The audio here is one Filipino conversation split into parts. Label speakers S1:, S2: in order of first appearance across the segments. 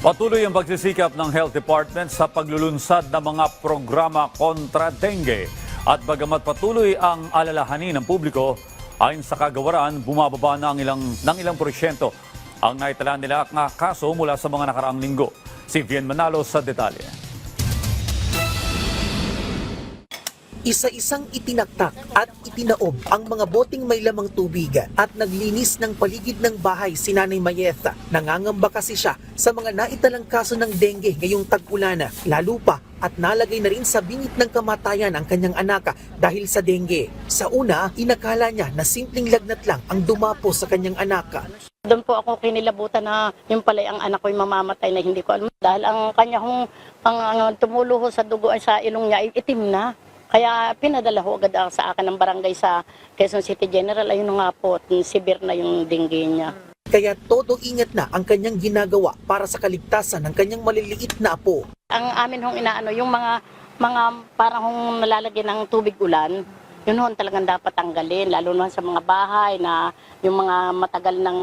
S1: Patuloy ang pagsisikap ng Health Department sa paglulunsad ng mga programa kontra dengue. At bagamat patuloy ang alalahanin ng publiko, ayon sa kagawaran, bumababa na ng ilang porsyento ang naitala nila na kaso mula sa mga nakaraang linggo. Si Vien Manalo sa detalye.
S2: Isa-isang itinaktak at itinaob ang mga boteng may lamang tubig at naglinis ng paligid ng bahay si Nanay Mayetha. Nangangamba kasi siya sa mga naitalang kaso ng dengue ngayong tag-ulan, lalo pa at nalagay na rin sa bingit ng kamatayan ang kanyang anak dahil sa dengue. Sa una, inakala niya na simpleng lagnat lang ang dumapo sa kanyang anak.
S3: Doon po ako kinilabutan na yung pala ang anak ko'y mamamatay na hindi ko alam. Dahil ang kanya ang tumulo sa dugo ay sa ilong niya ay itim na. Kaya pinadala ho agad sa akin ng barangay sa Quezon City General. Ayun nga po, severe na yung dengue niya.
S2: Kaya todo ingat na ang kanyang ginagawa para sa kaligtasan ng kanyang maliliit na apo.
S3: Ang amin hong inaano, yung mga parang hong nalalagyan ng tubig ulan, yun hong talagang dapat tanggalin. Lalo na sa mga bahay na yung mga matagal ng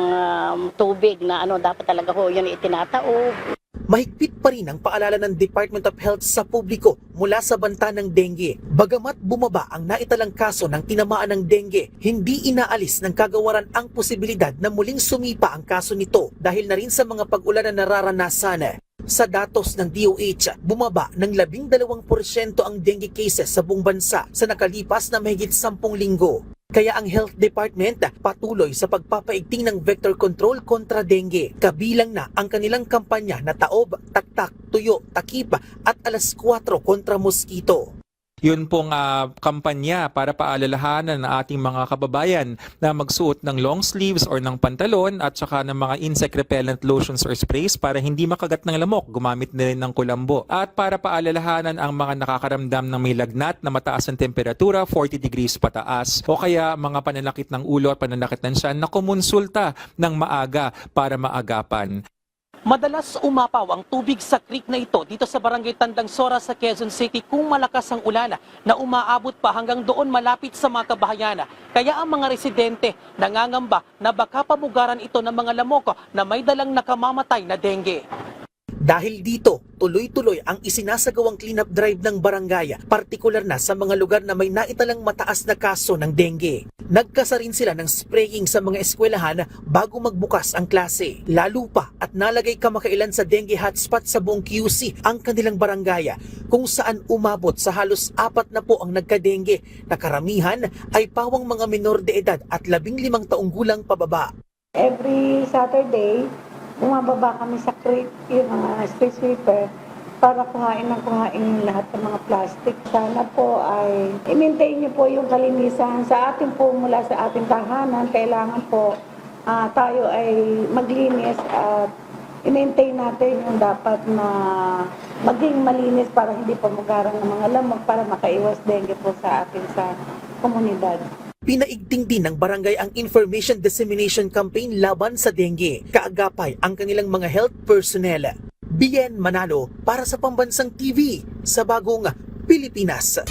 S3: tubig na dapat talaga ho yun itinataob.
S2: Mahigpit pa rin ang paalala ng Department of Health sa publiko mula sa banta ng dengue. Bagamat bumaba ang naitalang kaso ng tinamaan ng dengue, hindi inaalis ng kagawaran ang posibilidad na muling sumipa ang kaso nito dahil na rin sa mga pag-ulan na nararanasan. Sa datos ng DOH, bumaba ng 12% ang dengue cases sa buong bansa sa nakalipas na mahigit 10 linggo. Kaya ang Health Department patuloy sa pagpapaigting ng vector control kontra dengue. Kabilang na ang kanilang kampanya na taob, taktak, tuyo, takip at alas 4 kontra mosquito.
S4: Yun pong kampanya para paalalahanan ng ating mga kababayan na magsuot ng long sleeves or ng pantalon at saka ng mga insect repellent lotions or sprays para hindi makagat ng lamok, gumamit na rin ng kulambo. At para paalalahanan ang mga nakakaramdam ng may lagnat na mataas ang temperatura, 40 degrees pataas, o kaya mga pananakit ng ulo at pananakit ng tiyan na kumonsulta ng maaga para maagapan.
S5: Madalas umapaw ang tubig sa creek na ito dito sa Barangay Tandang Sora sa Quezon City kung malakas ang ulan na umaabot pa hanggang doon malapit sa mga kabahayan. Kaya ang mga residente nangangamba na baka pamugaran ito ng mga lamok na may dalang nakamamatay na dengue.
S2: Dahil dito, tuloy-tuloy ang isinasagawang cleanup drive ng barangay, partikular na sa mga lugar na may naitalang mataas na kaso ng dengue. Nagkasa rin sila ng spraying sa mga eskwelahan bago magbukas ang klase. Lalo pa at nalagay kamakailan sa dengue hotspot sa buong QC ang kanilang barangay, kung saan umabot sa halos 4 na po ang nagka-dengue na karamihan ay pawang mga menor de edad at 15 taong gulang pababa.
S6: Every Saturday, bumababa kami sa creek, yung mga street sweeper, para kuhain yung lahat ng mga plastic. Sana po ay i-maintain niyo po yung kalinisan sa atin po mula sa ating tahanan. Kailangan po tayo ay maglinis at i-maintain natin yung dapat na maging malinis para hindi pamugaran ng mga lamok para makaiwas dengue po sa atin sa komunidad.
S2: Pinaigting din ng barangay ang Information Dissemination Campaign laban sa dengue. Kaagapay ang kanilang mga health personnel. Bien Manalo para sa Pambansang TV sa Bagong Pilipinas.